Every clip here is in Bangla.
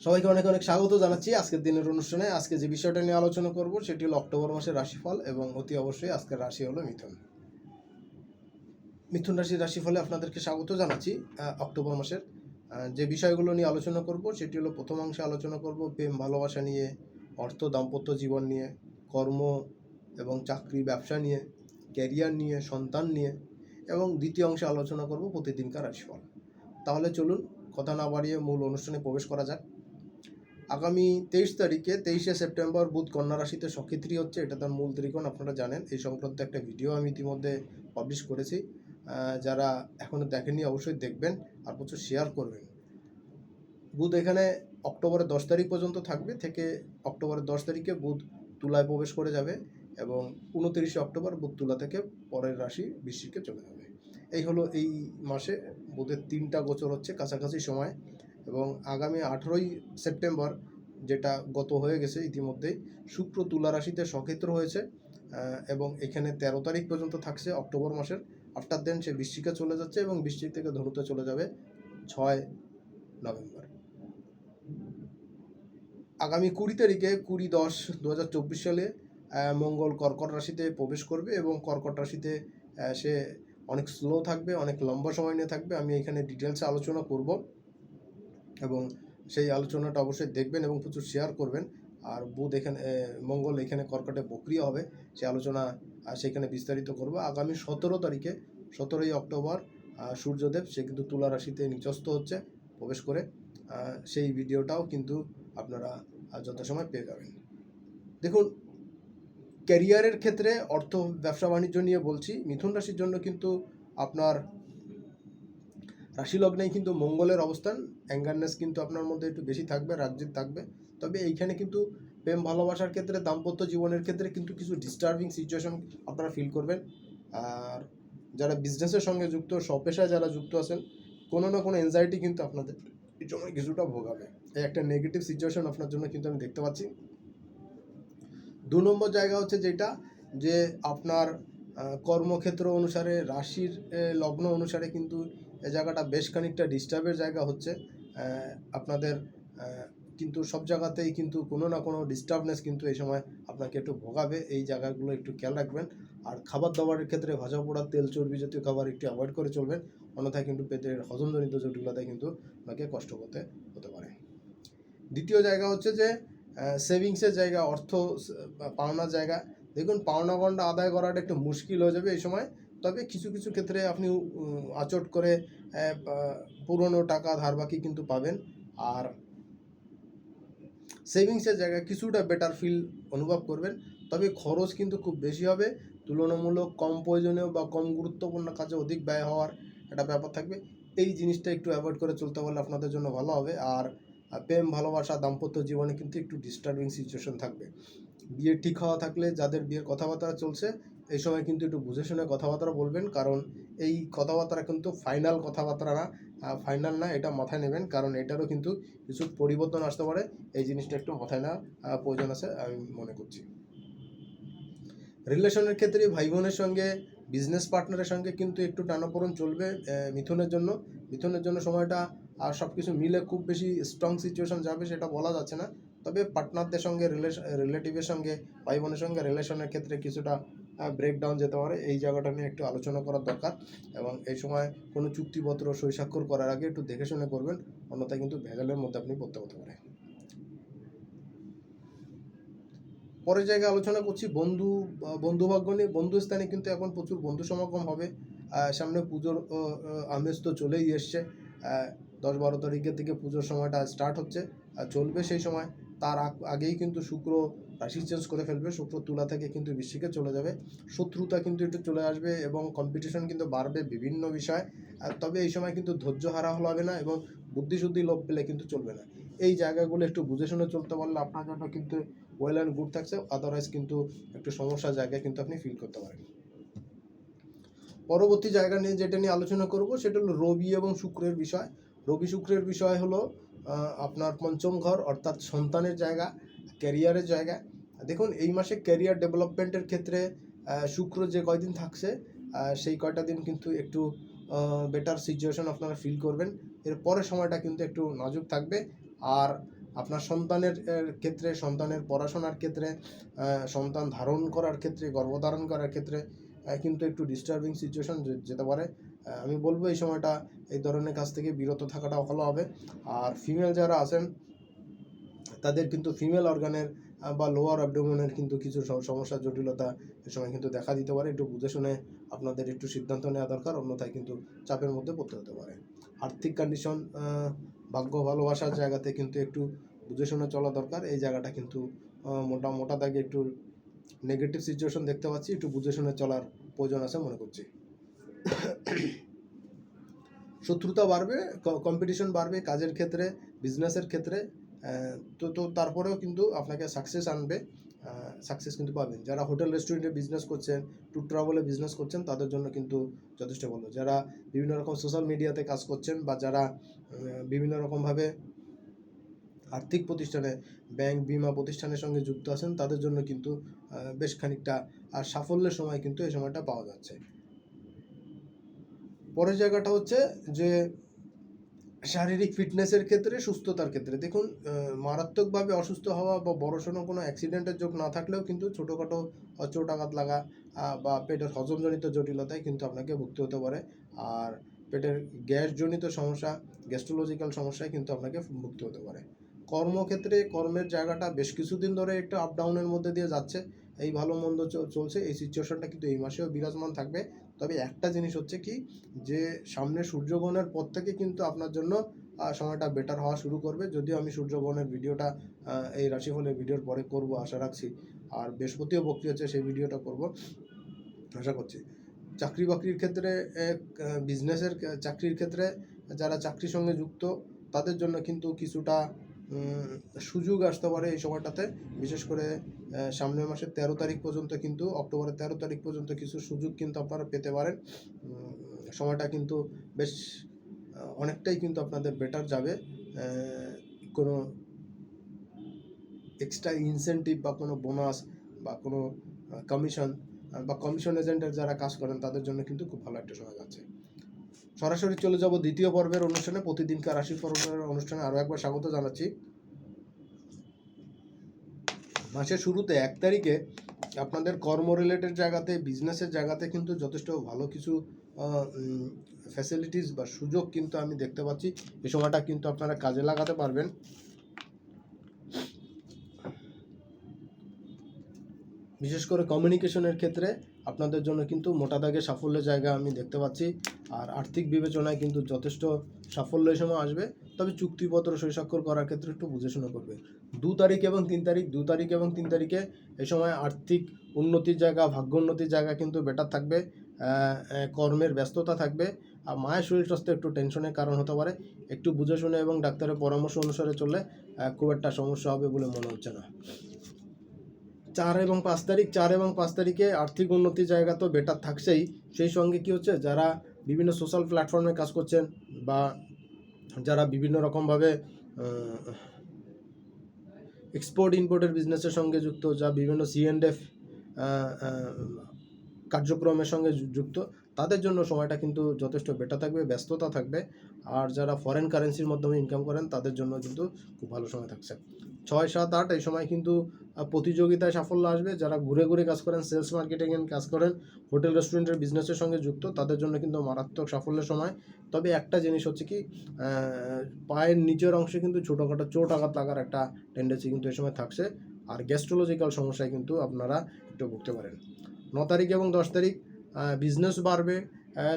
সবাইকে অনেক অনেক স্বাগত জানাচ্ছি আজকের দিনের অনুষ্ঠানে। আজকে যে বিষয়টা নিয়ে আলোচনা করব সেটি হলো অক্টোবর মাসের রাশিফল, এবং অতি অবশ্যই আজকের রাশি হলো মিথুন। মিথুন রাশির রাশিফলে আপনাদেরকে স্বাগত জানাচ্ছি। অক্টোবর মাসের যে বিষয়গুলো নিয়ে আলোচনা করব সেটি হলো, প্রথম অংশে আলোচনা করব প্রেম ভালোবাসা নিয়ে, অর্থ দাম্পত্য জীবন নিয়ে, কর্ম এবং চাকরি ব্যবসা নিয়ে, ক্যারিয়ার নিয়ে, সন্তান নিয়ে, এবং দ্বিতীয় অংশে আলোচনা করব প্রতিদিনকার রাশিফল। তাহলে চলুন কথা না বাড়িয়ে মূল অনুষ্ঠানে প্রবেশ করা যাক। আগামী 23শে সেপ্টেম্বর বুধ কন্যা রাশিতে সক্ষেত্রী হচ্ছে। এটা তার মূল ত্রিকোণ, আপনারা জানেন। এই সংক্রান্ত একটা ভিডিও আমি ইতিমধ্যে পাবলিশ করেছি। যারা এখনও দেখেননি অবশ্যই দেখবেন আর প্রচুর শেয়ার করবেন। বুধ এখানে অক্টোবরের 10 তারিখ পর্যন্ত থাকবে, থেকে অক্টোবরের 10 তারিখে বুধ তুলায় প্রবেশ করে যাবে, এবং 29শে অক্টোবর বুধ তুলা থেকে পরের রাশি বৃশ্চিকে চলে যাবে। এই হলো এই মাসে বুধের 3টা গোচর হচ্ছে কাছাকাছি সময়। এবং আগামী 18ই সেপ্টেম্বর, যেটা গত হয়ে গেছে ইতিমধ্যেই, শুক্র তুলা রাশিতে সক্ষেত্র হয়েছে, এবং এখানে 13 তারিখ পর্যন্ত থাকছে অক্টোবর মাসের। আফটার দেন সে বৃশ্চিকে চলে যাচ্ছে, এবং বৃশ্চিক থেকে ধনুতে চলে যাবে 6 নভেম্বর। আগামী 20 তারিখে 20-10-2024 সালে মঙ্গল কর্কট রাশিতে প্রবেশ করবে, এবং কর্কট রাশিতে সে অনেক স্লো থাকবে, অনেক লম্বা সময় নিয়ে থাকবে। আমি এখানে ডিটেলসে আলোচনা করব, এবং সেই আলোচনাটা অবশ্যই দেখবেন এবং প্রচুর শেয়ার করবেন। আর বুধ এখানে মঙ্গল এখানে কর্কটে বক্রিয় হবে, সে আলোচনা সেখানে বিস্তারিত করব। আগামী 17 তারিখে 17ই অক্টোবর সূর্যদেব সে কিন্তু তুলা রাশিতে নিচস্থ হচ্ছে প্রবেশ করে। সেই ভিডিওটাও কিন্তু আপনারা যথাসময় পেয়ে যাবেন। দেখুন, ক্যারিয়ারের ক্ষেত্রে, অর্থ ব্যবসা বাণিজ্য নিয়ে বলছি, মিথুন রাশির জন্য কিন্তু আপনার রাশি লগ্নেই কিন্তু মঙ্গলের অবস্থান। অ্যাঙ্গারনেস কিন্তু আপনার মধ্যে একটু বেশি থাকবে, রাজ্যিক থাকবে। তবে এইখানে কিন্তু প্রেম ভালোবাসার ক্ষেত্রে, দাম্পত্য জীবনের ক্ষেত্রে কিন্তু কিছু ডিস্টার্বিং সিচুয়েশন আপনারা ফিল করবেন। আর যারা বিজনেসের সঙ্গে যুক্ত, স্বপেশায় যারা যুক্ত আছেন, কোনো না কোনো এনজাইটি কিন্তু আপনাদের এই সময় কিছুটা ভোগাবে। এই একটা নেগেটিভ সিচুয়েশন আপনার জন্য কিন্তু আমি দেখতে পাচ্ছি। 2 নম্বর জায়গা হচ্ছে যেটা, যে আপনার কর্মক্ষেত্র অনুসারে, রাশির লগ্ন অনুসারে কিন্তু এই জায়গাটা বেশ খানিকটা ডিস্টার্বের জায়গা হচ্ছে। আপনাদের কিন্তু সব জায়গাতেই কিন্তু কোনো না কোনো ডিস্টার্বনেস কিন্তু এই সময় আপনাকে একটু ভোগাবে। এই জায়গাগুলো একটু খেয়াল রাখবেন। আর খাবার দাবারের ক্ষেত্রে ভাজা পোড়া, তেল চর্বি জাতীয় খাবার একটু অ্যাভয়েড করে চলবেন, অন্যথায় কিন্তু পেটের হজমজনিত জটিলতায় কিন্তু আপনাকে কষ্ট করতে হতে পারে। দ্বিতীয় জায়গা হচ্ছে যে সেভিংসের জায়গা, অর্থ পাওনার জায়গা। দেখুন, পাওনা গন্ডা আদায় করাটা একটু মুশকিল হয়ে যাবে এই সময়। তবে কিছু কিছু ক্ষেত্রে আপনি আচট করে পুরনো টাকা ধার বাকি কিন্তু পাবেন। আর সেভিংসের জায়গায় কিছুটা বেটার ফিল অনুভব করবেন। তবে খরচ কিন্তু খুব বেশি হবে, তুলনামূলক কম প্রয়োজনীয় বা কম গুরুত্বপূর্ণ কাজে অধিক ব্যয় হওয়ার একটা ব্যাপার থাকবে। এই জিনিসটা একটু অ্যাভয়েড করে চলতে পারলে আপনাদের জন্য ভালো হবে। আর প্রেম ভালোবাসা দাম্পত্য জীবনে কিন্তু একটু ডিস্টার্বিং সিচুয়েশন থাকবে। বিয়ে ঠিক হওয়া থাকলে, যাদের বিয়ের কথাবার্তা চলছে, এই সময় কিন্তু একটু বুঝে শুনে কথাবার্তা বলবেন, কারণ এই কথাবার্তা কিন্তু ফাইনাল কথাবার্তা না, ফাইনাল না, এটা মাথায় নেবেন, কারণ এটারও কিন্তু কিছু পরিবর্তন আসতে পারে। এই জিনিসটা একটু মাথায় নেওয়া প্রয়োজন আছে আমি মনে করছি। রিলেশনের ক্ষেত্রে ভাই বোনের সঙ্গে, বিজনেস পার্টনারের সঙ্গে কিন্তু একটু টানাপোড়েন চলবে মিথুনের জন্য। মিথুনের জন্য সময়টা আর সব কিছু মিলে খুব বেশি স্ট্রং সিচুয়েশন যাবে সেটা বলা যাচ্ছে না। তবে পার্টনারদের সঙ্গে, রিলেটিভের সঙ্গে, ভাই বোনের সঙ্গে রিলেশনের ক্ষেত্রে কিছুটা ব্রেকডাউন যেতে পারে। এই জায়গাটা নিয়ে একটু আলোচনা করার দরকার, এবং এই সময় কোনো চুক্তিপত্র সই স্বাক্ষর করার আগে একটু দেখে শুনে করবেন, অন্যথায় কিন্তু ভেজালের মধ্যে আপনি পড়তে হতে পারে। পরের জায়গায় আলোচনা করছি বন্ধুভাগ্য নিয়ে। বন্ধুস্থানে কিন্তু এখন প্রচুর বন্ধু সমাগম হবে। সামনে পুজোর আমেজ তো চলেই এসছে। 10-12 তারিখের থেকে পুজোর সময়টা স্টার্ট হচ্ছে, চলবে সেই সময়। তার আগেই কিন্তু শুক্র রাশি চেঞ্জ করে ফেলবে, শুক্র তুলা থেকে কিন্তু বৃশ্চিকে চলে যাবে। শত্রুতা কিন্তু একটু চলে আসবে, এবং কম্পিটিশন কিন্তু বাড়বে বিভিন্ন বিষয়। তবে এই সময় কিন্তু ধৈর্য হারা হবে না, এবং বুদ্ধিশুদ্ধি লোপ পেলে কিন্তু চলবে না। এই জায়গাগুলো একটু বুঝে শুনে চলতে পারলে আপনার জন্য কিন্তু ওয়েল অ্যান্ড গুড থাকছে। আদারওয়াইজ কিন্তু একটু সমস্যার জায়গায় কিন্তু আপনি ফিল করতে পারেন। পরবর্তী জায়গা নিয়ে যেটা নিয়ে আলোচনা করব সেটা হলো রবি এবং শুক্রের বিষয়। রবি শুক্রের বিষয় হলো আপনার পঞ্চম ঘর, অর্থাৎ সন্তানের জায়গা, ক্যারিয়ারের জায়গা। দেখুন, এই মাসে ক্যারিয়ার ডেভেলপমেন্টের ক্ষেত্রে শুক্র যে কয়দিন থাকছে, সেই কয়টা দিন কিন্তু একটু বেটার সিচুয়েশন আপনারা ফিল করবেন। এর পরের সময়টা কিন্তু একটু নাজুক থাকবে। আর আপনার সন্তানের ক্ষেত্রে, সন্তানের পড়াশোনার ক্ষেত্রে, সন্তান ধারণ করার ক্ষেত্রে, গর্ভধারণ করার ক্ষেত্রে কিন্তু একটু ডিস্টার্বিং সিচুয়েশন যেতে পারে। আমি বলবো এই সময়টা এই ধরনের কাজ থেকে বিরত থাকাটা ভালো হবে। আর ফিমেল যারা আছেন তাদের কিন্তু ফিমেল অর্গানের বা লোয়ার অ্যাবডোমেনের কিন্তু কিছু সমস্যা, জটিলতা এ সময় কিন্তু দেখা দিতে পারে। একটু বুঝে শুনে আপনাদের একটু সিদ্ধান্ত নেওয়া দরকার, অন্যথায় কিন্তু চাপের মধ্যে পড়তে হতে পারে। আর্থিক কন্ডিশন, ভাগ্য ভালোবাসার জায়গাতে কিন্তু একটু বুঝে শুনে চলা দরকার। এই জায়গাটা কিন্তু মোটা দাগে একটু নেগেটিভ সিচুয়েশন দেখতে পাচ্ছি, একটু বুঝে শুনে চলার প্রয়োজন আছে মনে করছি। শত্রুতা বাড়বে, কম্পিটিশন বাড়বে কাজের ক্ষেত্রে, বিজনেসের ক্ষেত্রে, তো তারপরেও কিন্তু আপনাকে সাকসেস আনবে, সাকসেস কিন্তু পাবেন। যারা হোটেল রেস্টুরেন্টে বিজনেস করছেন, ট্যুর ট্রাভেলে বিজনেস করছেন, তাদের জন্য কিন্তু যথেষ্ট ভালো। যারা বিভিন্ন রকম সোশ্যাল মিডিয়াতে কাজ করছেন বা যারা বিভিন্ন রকমভাবে আর্থিক প্রতিষ্ঠানে, ব্যাংক, বিমা প্রতিষ্ঠানের সঙ্গে যুক্ত আছেন, তাদের জন্য কিন্তু বেশ খানিকটা সাফল্যের সময় কিন্তু এই সময়টা পাওয়া যাচ্ছে। পরের জায়গাটা হচ্ছে যে শারীরিক ফিটনেসের ক্ষেত্রে, সুস্থতার ক্ষেত্রে। দেখুন, মারাত্মকভাবে অসুস্থ হওয়া বা বড়সড় কোনো অ্যাক্সিডেন্টের যোগ না থাকলেও কিন্তু ছোটোখাটো চোট আঘাত লাগা বা পেটের হজমজনিত জটিলতায় কিন্তু আপনাকে ভুগতে হতে পারে। আর পেটের গ্যাসজনিত সমস্যা, গ্যাস্ট্রোলজিক্যাল সমস্যায় কিন্তু আপনাকে ভুগতে হতে পারে। কর্মক্ষেত্রে কর্মের জায়গাটা বেশ কিছুদিন ধরে একটু আপ ডাউনের মধ্যে দিয়ে যাচ্ছে, এই ভালো মন্দ চলছে। এই সিচুয়েশনটা কিন্তু এই মাসেও বিরাজমান থাকবে। তবে একটা জিনিস হচ্ছে কি, যে সামনে সূর্যগ্রহণের পর থেকে কিন্তু আপনার জন্য সময়টা বেটার হওয়া শুরু করবে। যদিও আমি সূর্যগ্রহণের ভিডিওটা এই রাশিফলের ভিডিওর পরে করব আশা রাখছি। আর বৃহস্পতিও বক্রি হচ্ছে, সেই ভিডিওটা করব আশা করছি। চাকরি বাকরির ক্ষেত্রে, বিজনেসের চাকরির ক্ষেত্রে যারা চাকরির সঙ্গে যুক্ত, তাদের জন্য কিন্তু কিছুটা সুযোগ আসতে পারে এই সময়টাতে। বিশেষ করে সামনের মাসের 13 তারিখ পর্যন্ত, কিন্তু অক্টোবরের 13 তারিখ পর্যন্ত কিছু সুযোগ কিন্তু আপনারা পেতে পারেন। সময়টা কিন্তু বেশ অনেকটাই কিন্তু আপনাদের বেটার যাবে। কোনো এক্সট্রা ইনসেন্টিভ বা কোনো বোনাস বা কোনো কমিশন বা কমিশন এজেন্টের যারা কাজ করেন, তাদের জন্য কিন্তু খুব ভালো একটা সময় যাচ্ছে। সরাসরি চলে যাব দ্বিতীয় পর্বের অনুষ্ঠানে। প্রতিদিনকার রাশিফলের অনুষ্ঠানে আরও একবার স্বাগত জানাচ্ছি। মাসের শুরুতে 1 তারিখে আপনাদের কর্ম রিলেটেড জায়গাতে, বিজনেসের জায়গাতে কিন্তু যথেষ্ট ভালো কিছু ফ্যাসিলিটিস বা সুযোগ কিন্তু আমি দেখতে পাচ্ছি। এই সময়টা কিন্তু আপনারা কাজে লাগাতে পারবেন। বিশেষ করে কমিউনিকেশনের ক্ষেত্রে আপনাদের জন্য কিন্তু মোটা দাগে সাফল্যের জায়গা আমি দেখতে পাচ্ছি। আর আর্থিক বিবেচনায় কিন্তু যথেষ্ট সাফল্য এই সময় আসবে। তবে চুক্তিপত্র সই স্বাক্ষর করার ক্ষেত্রে একটু বুঝে শুনে করবে। 2 তারিখ এবং 3 তারিখ, 2 তারিখ এবং 3 তারিখে এই সময় আর্থিক উন্নতির জায়গা, ভাগ্য উন্নতির জায়গা কিন্তু বেটার থাকবে। কর্মের ব্যস্ততা থাকবে। আর মায়ের শরীর স্বাস্থ্য একটু টেনশনের কারণ হতে পারে। একটু বুঝে শুনে এবং ডাক্তারের পরামর্শ অনুসারে চললে খুব একটা সমস্যা হবে বলে মনে হচ্ছে না। 4 এবং 5 তারিখ, 4 এবং 5 তারিখে আর্থিক উন্নতির জায়গা তো বেটার থাকছেই। সেই সঙ্গে কি হচ্ছে, যারা বিভিন্ন সোশ্যাল প্ল্যাটফর্মে কাজ করছেন বা যারা বিভিন্ন রকমভাবে এক্সপোর্ট ইম্পোর্টের বিজনেসের সঙ্গে যুক্ত, যা বিভিন্ন C&F কার্যক্রমের সঙ্গে যুক্ত, তাদের জন্য সময়টা কিন্তু যথেষ্ট বেটার থাকবে, ব্যস্ততা থাকবে। আর যারা ফরেন কারেন্সির মাধ্যমে ইনকাম করেন, তাদের জন্য কিন্তু খুব ভালো সময় থাকছে। 6, 7, 8 এই সময় কিন্তু প্রতিযোগিতায় সাফল্য আসবে। যারা ঘুরে ঘুরে কাজ করেন, সেলস মার্কেটিংয়ে কাজ করেন, হোটেল রেস্টুরেন্টের বিজনেসের সঙ্গে যুক্ত, তাদের জন্য কিন্তু মারাত্মক সাফল্যের সময়। তবে একটা জিনিস হচ্ছে কি, পায়ের নিচের অংশে কিন্তু ছোটোখাটো চোট আঘাত লাগার একটা টেন্ডেন্সি কিন্তু এই সময় থাকছে। আর গ্যাস্ট্রোলজিক্যাল সমস্যায় কিন্তু আপনারা একটু ভুগতে পারেন। 9 তারিখ এবং 10 তারিখ বিজনেস বাড়বে,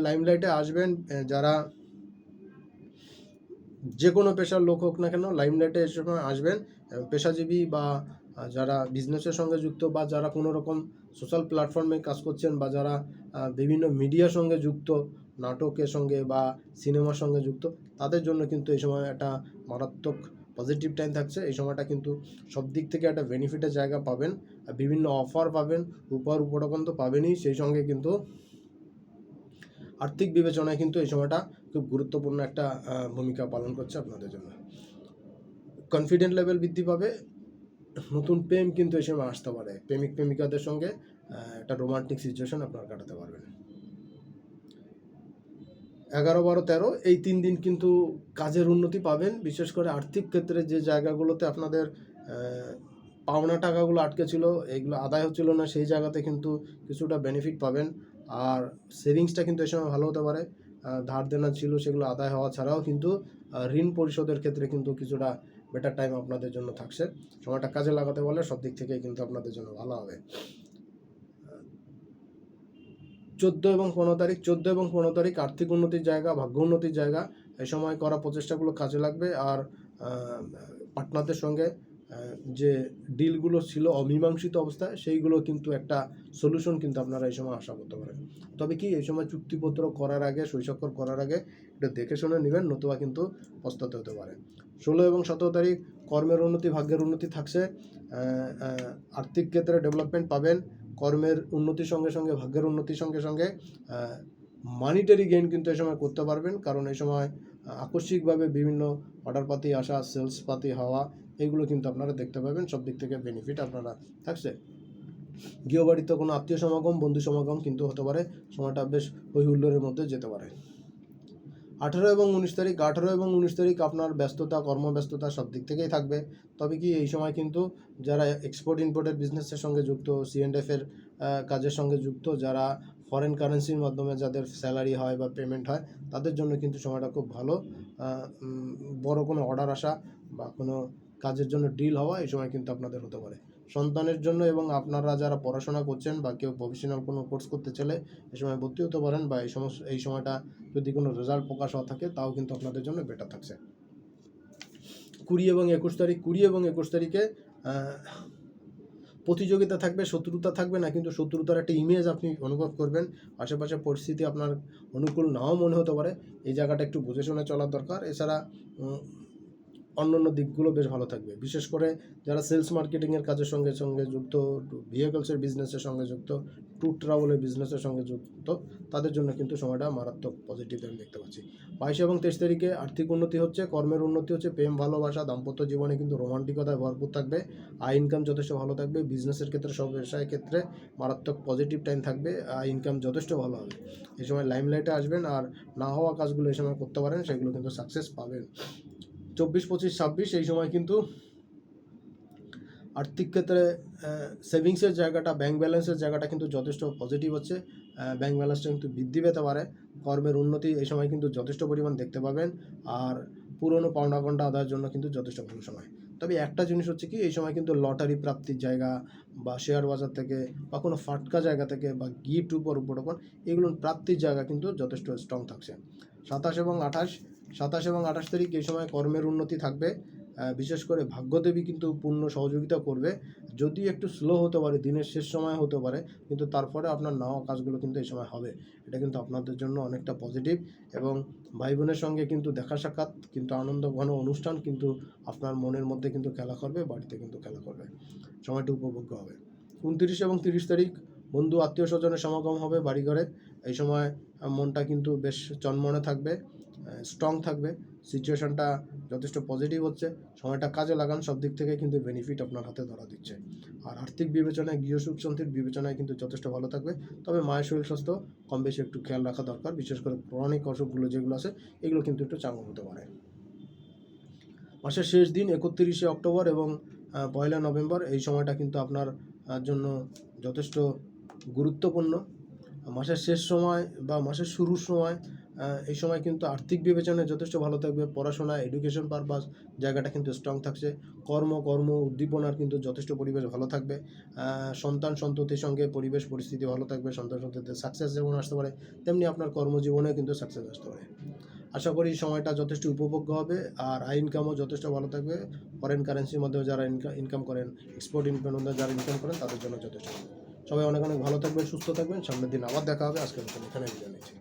লাইমলাইটে আসবেন। যারা যে কোনো পেশার লোক হোক না কেন, লাইমলাইটে এ সময় আসবেন। পেশাজীবী বা যারা বিজনেসের সঙ্গে যুক্ত বা যারা কোনো রকম সোশ্যাল প্ল্যাটফর্মে কাজ করছেন বা যারা বিভিন্ন মিডিয়ার সঙ্গে যুক্ত, নাটকের সঙ্গে বা সিনেমার সঙ্গে যুক্ত, তাদের জন্য কিন্তু এই সময় একটা মারাত্মক পজিটিভ টাইম থাকছে। এই সময়টা কিন্তু সব দিক থেকে একটা বেনিফিটের জায়গা পাবেন, বিভিন্ন অফার পাবেন, উপরকম তো পাবেনই, সেই সঙ্গে কিন্তু আর্থিক বিবেচনায় কিন্তু এই সময়টা খুব গুরুত্বপূর্ণ একটা ভূমিকা পালন করছে আপনাদের জন্য। কনফিডেন্ট লেভেল বৃদ্ধি পাবে। নতুন প্রেম কিন্তু এই সময় আসতে পারে। প্রেমিক প্রেমিকাদের সঙ্গে একটা রোমান্টিক সিচুয়েশন আপনারা কাটাতে পারবেন। 11, 12, 13 এই 3 দিন কিন্তু কাজের উন্নতি পাবেন। বিশেষ করে আর্থিক ক্ষেত্রে যে জায়গাগুলোতে আপনাদের পাওনা টাকাগুলো আটকে ছিল, এগুলো আদায় হচ্ছিল না, সেই জায়গাতে কিন্তু কিছুটা বেনিফিট পাবেন। আর সেভিংসটা কিন্তু এই সময় ভালো হতে পারে। ধার দেনা ছিল সেগুলো আদায় হওয়া ছাড়াও কিন্তু ঋণ পরিশোধের ক্ষেত্রে কিন্তু কিছুটা বেটার টাইম আপনাদের জন্য থাকছে। সময়টা কাজে লাগাতে পারলে সব দিক থেকেই কিন্তু আপনাদের জন্য ভালো হবে। 14 এবং 15 তারিখ আর্থিক উন্নতির জায়গা, ভাগ্য উন্নতির জায়গা। এই সময় করা প্রচেষ্টাগুলো কাজে লাগবে। আর পার্টনারদের সঙ্গে যে ডিলগুলো ছিল অমীমাংসিত অবস্থায়, সেইগুলো কিন্তু একটা সলিউশন কিন্তু আপনারা এই সময় আশা করতে পারেন। তবে কি এই সময় চুক্তিপত্র করার আগে, সই স্বাক্ষর করার আগে এটা দেখে শুনে নেবেন, নতুবা কিন্তু পস্তাতে হতে পারে। 16 এবং 17 তারিখ কর্মের উন্নতি, ভাগ্যের উন্নতি থাকছে। আর্থিক ক্ষেত্রে ডেভেলপমেন্ট পাবেন। কর্মের উন্নতির সঙ্গে সঙ্গে, ভাগ্যের উন্নতির সঙ্গে সঙ্গে মানিটারি গেইন কিন্তু এই সময় করতে পারবেন। কারণ এই সময় আকস্মিকভাবে বিভিন্ন অর্ডার পাতি আসা, সেলস পাতি হওয়া, এইগুলো কিন্তু আপনারা দেখতে পাবেন। সব দিক থেকে বেনিফিট আপনারা থাকছে। গৃহবাড়িতে কোনো আত্মীয় সমাগম, বন্ধু সমাগম কিন্তু হতে পারে। সময়টা বেশ হই হুল্লোড়ের মধ্যে যেতে পারে। 18 এবং 19 তারিখ আপনার ব্যস্ততা, কর্মব্যস্ততা সব দিক থেকেই থাকবে। তবে কি এই সময় কিন্তু যারা এক্সপোর্ট ইম্পোর্টের বিজনেসের সঙ্গে যুক্ত, C&F-এর কাজের সঙ্গে যুক্ত, যারা ফরেন কারেন্সির মাধ্যমে যাদের স্যালারি হয় বা পেমেন্ট হয়, তাদের জন্য কিন্তু সময়টা খুব ভালো। বড় কোনো অর্ডার আসা বা কোনো কাজের জন্য ডিল হওয়া এই সময় কিন্তু আপনাদের হতে পারে। সন্তানের জন্য এবং আপনারা যারা পড়াশোনা করছেন বা কেউ প্রফেশনাল কোনো কোর্স করতে চাইলে এই সময় ভর্তি হতে পারেন, বা এই সময়টা যদি কোনো রেজাল্ট প্রকাশ হওয়া থাকে তাও কিন্তু আপনাদের জন্য বেটার থাকছে। 20 এবং 21 তারিখে প্রতিযোগিতা থাকবে, শত্রুতা থাকবে না, কিন্তু শত্রুতার একটা ইমেজ আপনি অনুভব করবেন। আশেপাশে পরিস্থিতি আপনার অনুকূল নাও মনে হতে পারে। এই জায়গাটা একটু বুঝে শুনে চলার দরকার। এছাড়া অন্যান্য দিকগুলো বেশ ভালো থাকবে। বিশেষ করে যারা সেলস মার্কেটিংয়ের কাজের সঙ্গে সঙ্গে যুক্ত, ভেহিকলসের বিজনেসের সঙ্গে যুক্ত, ট্যুর ট্রাভেলের বিজনেসের সঙ্গে যুক্ত, তাদের জন্য কিন্তু সময়টা মারাত্মক পজিটিভ আমি দেখতে পাচ্ছি। 22 এবং 23 তারিখে আর্থিক উন্নতি হচ্ছে, কর্মের উন্নতি হচ্ছে, প্রেম ভালোবাসা, দাম্পত্য জীবনে কিন্তু রোমান্টিকতায় ভরপুর থাকবে। আয় ইনকাম যথেষ্ট ভালো থাকবে। বিজনেসের ক্ষেত্রে, সব ব্যবসায়ের ক্ষেত্রে মারাত্মক পজিটিভ টাইম থাকবে। আয় ইনকাম যথেষ্ট ভালো হবে। এই সময় লাইমলাইটে আসবেন, আর না হওয়া কাজগুলো এই সময় করতে পারেন, সেগুলো কিন্তু সাকসেস পাবেন। 24, 25, 26 এই সময় কিন্তু আর্থিক ক্ষেত্রে সেভিংসের জায়গাটা, ব্যাঙ্ক ব্যালেন্সের জায়গাটা কিন্তু যথেষ্ট পজিটিভ হচ্ছে। ব্যাঙ্ক ব্যালেন্সটা কিন্তু বৃদ্ধি পেতে পারে। কর্মের উন্নতি এই সময় কিন্তু যথেষ্ট পরিমাণ দেখতে পাবেন। আর পুরনো পাওনা গন্ডা আদায়ের জন্য কিন্তু যথেষ্ট ভালো সময়। তবে একটা জিনিস হচ্ছে কি, এই সময় কিন্তু লটারি প্রাপ্তির জায়গা বা শেয়ার বাজার থেকে বা কোনো ফাটকা জায়গা থেকে বা গিফট উপঢৌকন, এগুলোর প্রাপ্তির জায়গা কিন্তু যথেষ্ট স্ট্রং থাকছে। 27 এবং 28 তারিখ এই সময় কর্মের উন্নতি থাকবে। বিশেষ করে ভাগ্যদেবী কিন্তু পূর্ণ সহযোগিতা করবে। যদি একটু স্লো হতে পারে, দিনের শেষ সময় হতে পারে, কিন্তু তারপরে আপনার নেওয়া কাজগুলো কিন্তু এই সময় হবে। এটা কিন্তু আপনাদের জন্য অনেকটা পজিটিভ। এবং ভাই বোনের সঙ্গে কিন্তু দেখা সাক্ষাৎ, কিন্তু আনন্দ ঘন অনুষ্ঠান কিন্তু আপনার মনের মধ্যে কিন্তু খেলা করবে, বাড়িতে কিন্তু খেলা করবে। সময়টা উপভোগ্য হবে। 29 এবং 30 তারিখ বন্ধু আত্মীয় স্বজনের সমাগম হবে বাড়িঘরে। এই সময় মনটা কিন্তু বেশ চনমনে থাকবে, স্ট্রং থাকবে। সিচুয়েশনটা যথেষ্ট পজিটিভ হচ্ছে। সময়টা কাজে লাগান, সব দিক থেকে কিন্তু বেনিফিট আপনার হাতে ধরা দিচ্ছে। আর আর্থিক বিবেচনায়, গৃহ সুখ শান্তির বিবেচনায় কিন্তু যথেষ্ট ভালো থাকবে। তবে মায়ের শরীর স্বাস্থ্য কম বেশি একটু খেয়াল রাখা দরকার। বিশেষ করে ক্রনিক অসুখগুলো যেগুলো আছে, এগুলো কিন্তু একটু চাঙ্গা হতে পারে। মাসের শেষ দিন 31শে অক্টোবর এবং 1 নভেম্বর, এই সময়টা কিন্তু আপনার জন্য যথেষ্ট গুরুত্বপূর্ণ। মাসের শেষ সময় বা মাসের শুরুর সময়, এই সময় কিন্তু আর্থিক বিবেচনায় যথেষ্ট ভালো থাকবে। পড়াশোনা, এডুকেশন পারপাস জায়গাটা কিন্তু স্ট্রং থাকছে। কর্ম উদ্দীপনার কিন্তু যথেষ্ট পরিবেশ ভালো থাকবে। সন্তান সন্ততির সঙ্গে পরিবেশ পরিস্থিতি ভালো থাকবে। সন্তান সন্ততিতে সাকসেস যেমন আসতে পারে, তেমনি আপনার কর্মজীবনেও কিন্তু সাকসেস আসতে পারে। আশা করি সময়টা যথেষ্ট উপভোগ্য হবে। আর আয় ইনকামও যথেষ্ট ভালো থাকবে। ফরেন কারেন্সির মাধ্যমে যারা ইনকাম করেন, এক্সপোর্ট ইনকাম যারা ইনকাম করেন, তাদের জন্য যথেষ্ট। সবাই অনেক অনেক ভালো থাকবেন, সুস্থ থাকবেন। সামনের দিন আবার দেখা হবে। আজকের মতো এখানে বিদায় নিচ্ছি।